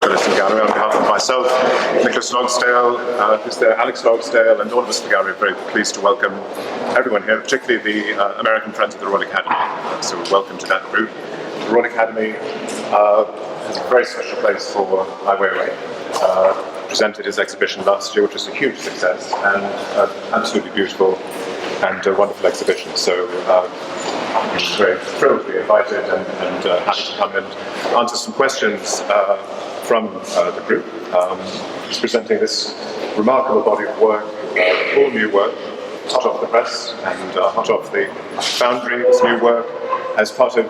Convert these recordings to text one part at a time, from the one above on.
Lisson Gallery, on behalf of myself, Nicholas Logsdale, who's there, Alex Logsdale, and all of us at the gallery are very pleased to welcome everyone here, particularly the American Friends of the Royal Academy. So welcome to that group. The Royal Academy has a very special place for Ai Weiwei. Presented his exhibition last year, which was a huge success and absolutely beautiful and a wonderful exhibition. So I'm very thrilled to be invited and happy to come and answer some questions from the group. He's presenting this remarkable body of work, all new work, hot off the press and hot off the foundry, this new work, as part of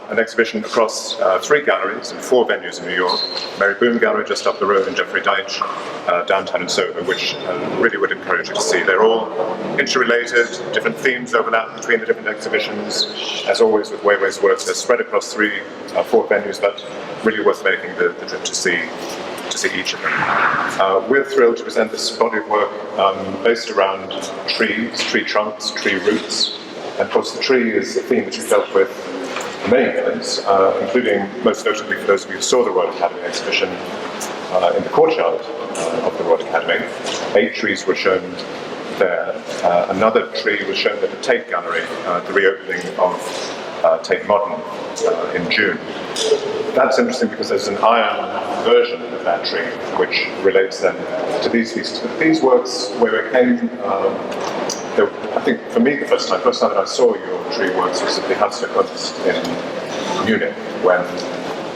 an exhibition across 3 galleries and 4 venues in New York. Mary Boone Gallery just up the road, and Jeffrey Deitch downtown in Soho, which really would encourage you to see. They're all interrelated, different themes overlap between the different exhibitions. As always with Weiwei's work, they're spread across 3 or 4 venues, but really worth making the trip to see each of them. We're thrilled to present this body of work based around trees, tree trunks, tree roots. And of course the tree is a theme that we've dealt with many times, including most notably for those of you who saw the Royal Academy exhibition in the courtyard of the Royal Academy. 8 trees were shown there. Another tree was shown at the Tate Gallery, the reopening of Tate Modern in June. That's interesting because there's an iron version of that tree which relates then to these pieces. But these works, where it came, I think for me the first time that I saw your tree works was at the Kunst in Munich, when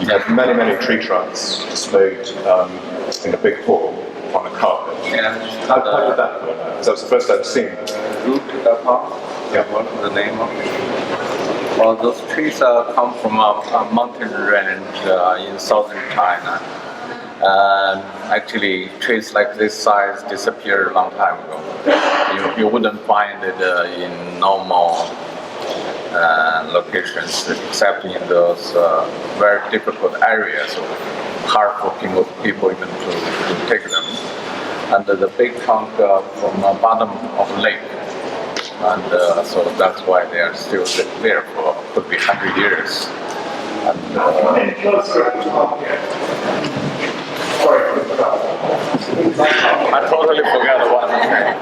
you had many, many tree trunks displayed in a big hall on a carpet. Yeah. How did that work? Because that was the first I'd seen. Root park? Yeah. What's the name of it? Well, those trees come from a mountain range in southern China. Actually, trees like this size disappeared a long time ago. You wouldn't find it in normal locations, except in those very difficult areas, hard for people even to take them. And the big trunk from the bottom of the lake. And so that's why they are still there for could be 100 years. And, I totally forgot what I'm saying.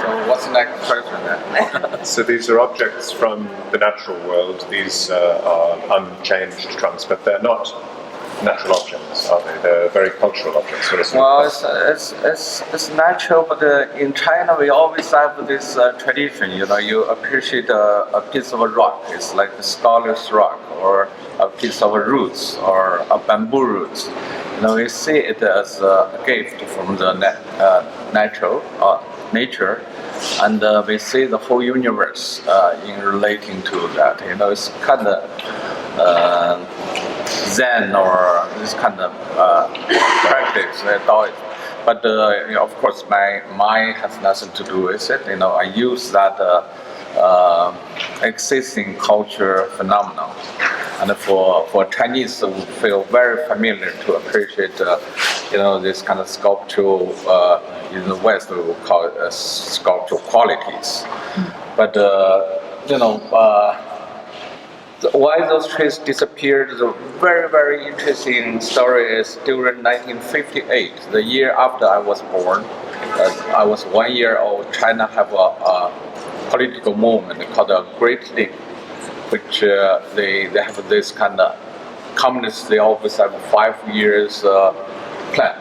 So what's the next question then? So these are objects from the natural world. These are unchanged trunks, but they're not natural objects, are they? They're very cultural objects. Well, it's natural, but in China we always have this tradition. You appreciate a piece of a rock. It's like the scholar's rock, or a piece of roots, or a bamboo roots. We see it as a gift from the nature, and we see the whole universe in relating to that. It's kind of Zen or this kind of practice, Taoism. But of course, my mind has nothing to do with it. I use that existing culture phenomenon, and for Chinese, we feel very familiar to appreciate this kind of sculptural. In the West, we would call it sculptural qualities. But why those trees disappeared, the very, very interesting story is during 1958, the year after I was born. I was 1 year old. China have a political movement called the Great Leap, which they have this kind of communists. They always have a 5 years plan.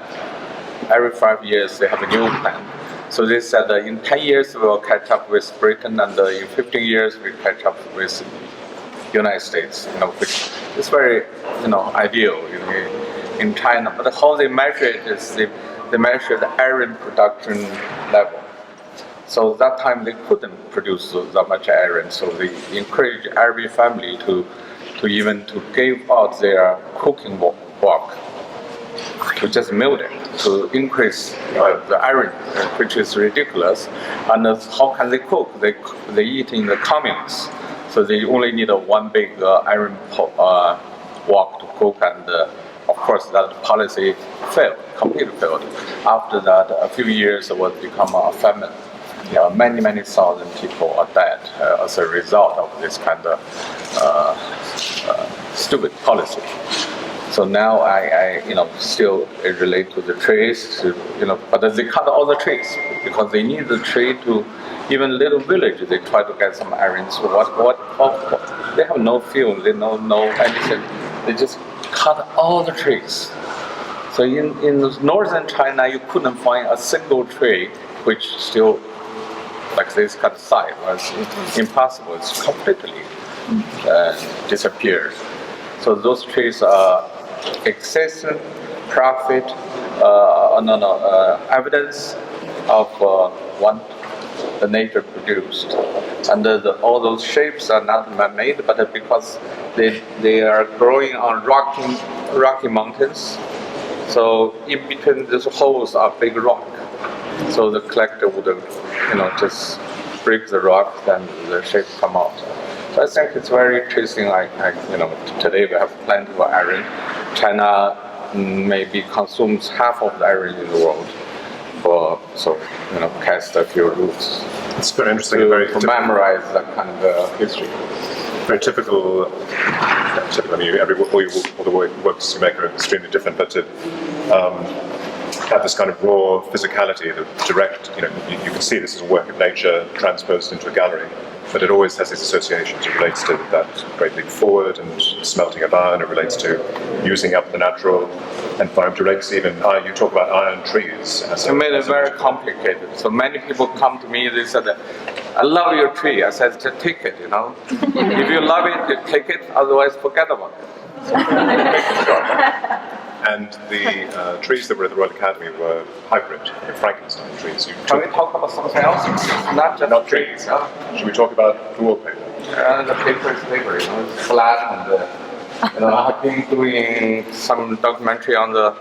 Every 5 years they have a new plan. So they said in 10 years we will catch up with Britain, and in 15 years we catch up with United States, which is very, ideal in China. But how they measure it is they measure the iron production level. So that time they couldn't produce that much iron, so they encourage every family to give out their cooking wok, to just melt it, to increase the iron, which is ridiculous. And how can they cook? They eat in the communes. So they only need one big iron wok to cook, and of course that policy completely failed. After that, a few years it would become a famine. Many thousand people are dead as a result of this kind of stupid policy. So now I still relate to the trees, but they cut all the trees because they need the tree to, even little village, they try to get some iron. So they have no field, they know no anything. They just cut all the trees. So in northern China, you couldn't find a single tree which still like this cut side. It's impossible. It's completely disappeared. So those trees are existence, profit, evidence of what the nature produced. And all those shapes are not man-made, but because they are growing on rocky mountains. So in between these holes are big rock. So the collector would, just break the rock, then the shape come out. So I think it's very interesting. Today we have plenty of iron. China maybe consumes half of the iron in the world. Cast a few roots. It's very interesting. To memorize that kind of history. Very typical. I mean, all the works you make are extremely different, but to have this kind of raw physicality, the direct, you can see this is a work of nature transposed into a gallery, but it always has these associations. It relates to that great leap forward and smelting of iron. It relates to using up the natural environment. It relates even, you talk about iron trees. You made it very complicated. So many people come to me, they said, I love your tree. I said, take it, If you love it, take it, otherwise forget about it. So, make it short. And the trees that were at the Royal Academy were hybrid, Frankenstein trees. Can we talk about something else? Not just trees. Should we talk about the wallpaper? The paper is paper, it's flat, and I've been doing some documentary on the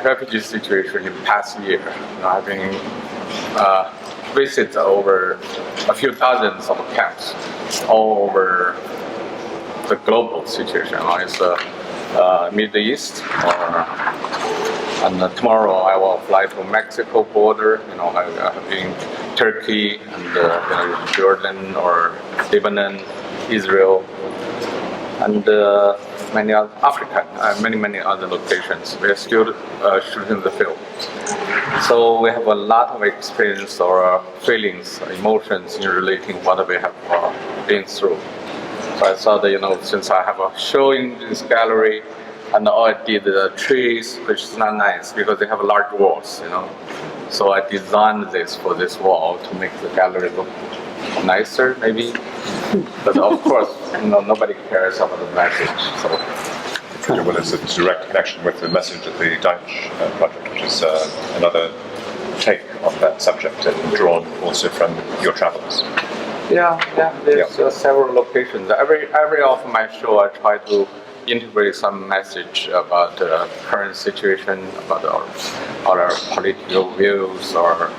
refugee situation in the past year. I've been visited over a few dozens of camps all over the global situation. It's Middle East, and tomorrow I will fly to Mexico border. I have been Turkey and Jordan or Lebanon, Israel, and many other Africa, many other locations. We are still shooting the film. So we have a lot of experience or feelings, emotions in relating what we have been through. So I thought that, since I have a show in this gallery, and I did the trees, which is not nice because they have large walls, So I designed this for this wall to make the gallery look nicer, maybe. But of course, nobody cares about the message. So. Well, it's a direct connection with the message of the Deitch Project, which is another take on that subject and drawn also from your travels. Yeah. There's several locations. Every of my show, I try to integrate some message about the current situation, about our political views, or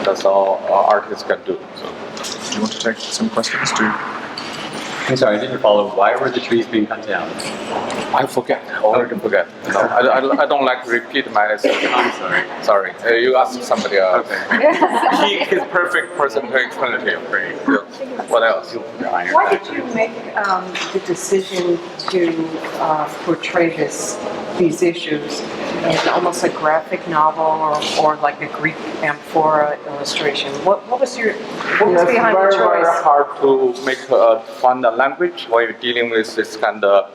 that's all artists can do. So. Do you want to take some questions? I'm sorry, I didn't follow. Why were the trees being cut down? I forget. Already forget. I don't like to repeat myself. I'm sorry. You ask somebody else. Okay. He's perfect person to explain it to you. What else? Why did you make the decision to portray these issues in almost a graphic novel or like a Greek amphora illustration? What was behind the choice? It's very hard to find a language while you're dealing with this kind of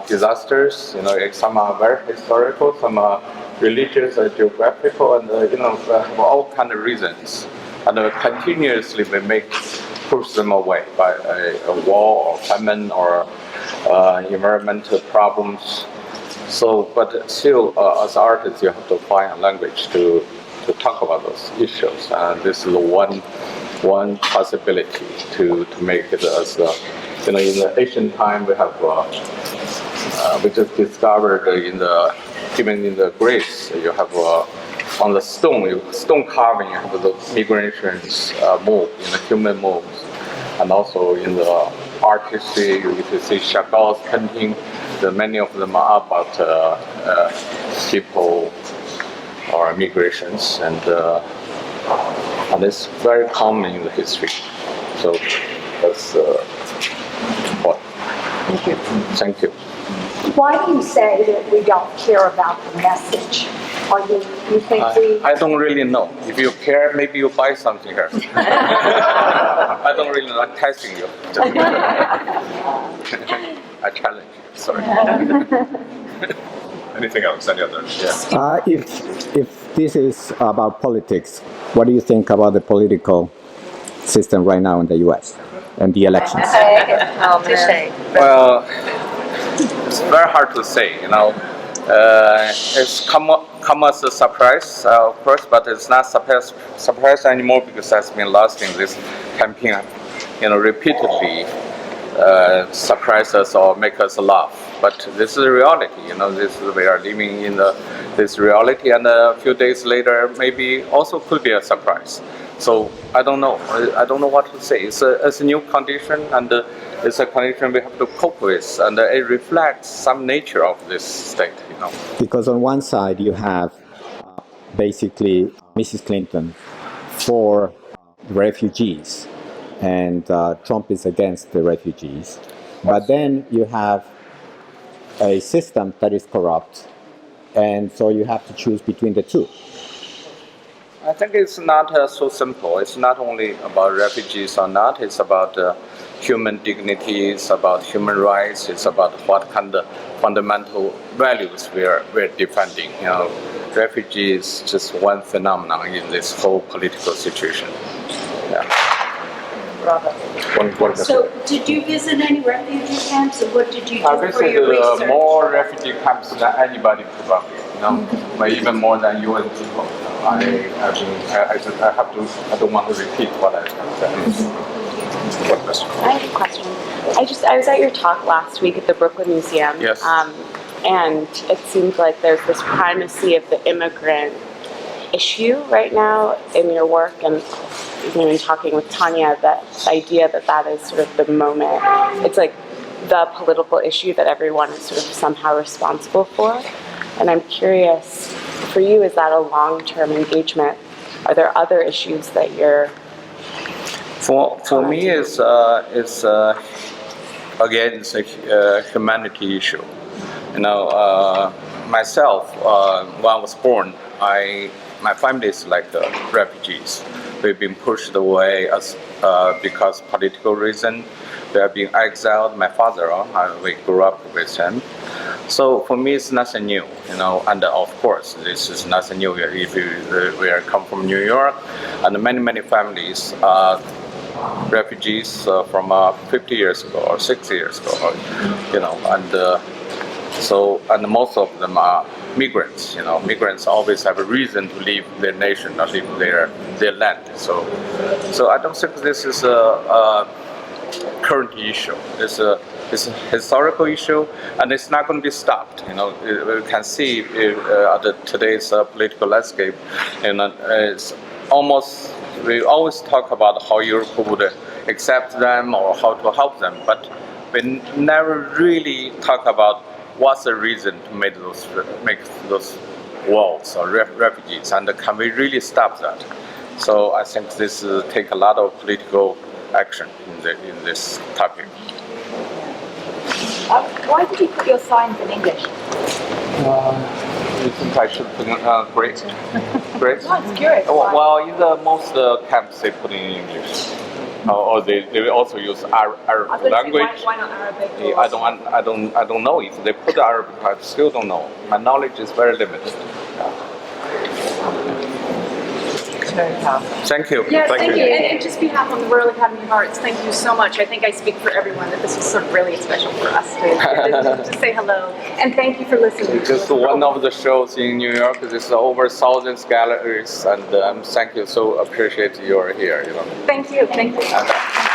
disasters. Some are very historical, some are religious or geographical, and have all kind of reasons. And continuously we push them away by a war or famine or environmental problems. So, but still, as artists, you have to find a language to talk about those issues. And this is one possibility to make it as in the ancient time we have we just discovered even in the Greece you have on the stone carving you have the migrations move in the human moves, and also in the artistry you can see Chagall's painting. Many of them are about people or migrations, and it's very common in the history. So that's what. Thank you. Thank you. Why do you say that we don't care about the message? Or you think we... I don't really know. If you care, maybe you buy something here. I don't really know. I'm testing you. I challenge you. Sorry. Anything else? Any other? Yeah. If this is about politics, what do you think about the political system right now in the U.S. and the elections? Well, it's very hard to say. It's come as a surprise, of course, but it's not surprise anymore because that's been lasting. This campaign, repeatedly surprise us or make us laugh. But this is reality. We are living in this reality, and a few days later, maybe also could be a surprise. So I don't know. I don't know what to say. It's a new condition, and it's a condition we have to cope with, and it reflects some nature of this state. Because on one side you have basically Mrs. Clinton for refugees, and Trump is against the refugees. But then you have a system that is corrupt, and so you have to choose between the two. I think it's not so simple. It's not only about refugees or not. It's about human dignity. It's about human rights. It's about what kind of fundamental values we're defending. Refugees is just one phenomenon in this whole political situation. Yeah. One So, did you visit any refugee camps, and what did you do I for your visited research? more refugee camps than anybody probably. But even more than UN people. I don't want to repeat what I said. One question. I have a question. I was at your talk last week at the Brooklyn Museum. Yes. And it seems like there's this primacy of the immigrant issue right now in your work, and in talking with Tanya, that idea that is sort of the moment. It's like the political issue that everyone is sort of somehow responsible for. And I'm curious, for you, is that a long-term engagement? Are there other issues that you're... For me, it's again, it's a humanity issue. Myself, when I was born, my family is like refugees. We've been pushed away because political reason. We have been exiled. My father, we grew up with him. So for me, it's nothing new, and of course, this is nothing new. If we come from New York, and many families are refugees from 50 years ago or 60 years ago, and most of them are migrants. Migrants always have a reason to leave their nation or leave their land. So I don't think this is a current issue. It's a historical issue, and it's not going to be stopped. We can see today's political landscape, and it's almost, we always talk about how Europe would accept them or how to help them, but we never really talk about what's the reason to make those walls or refugees, and can we really stop that? So I think this take a lot of political action in this topic. Why did you put your signs in English? You think I should put great? Great? I was curious. Well, in the most camps they put in English, or they also use Arabic language. Why not Arabic? I don't know if they put Arabic. I still don't know. My knowledge is very limited. Very powerful. Thank you. Yes, thank you. And just behalf of the Royal Academy of Arts, thank you so much. I think I speak for everyone that this was sort of really special for us to say hello. And thank you for listening. Just one of the shows in New York. There's over 1,000 galleries, and thank you. So appreciate you're here. Thank you. Thank you.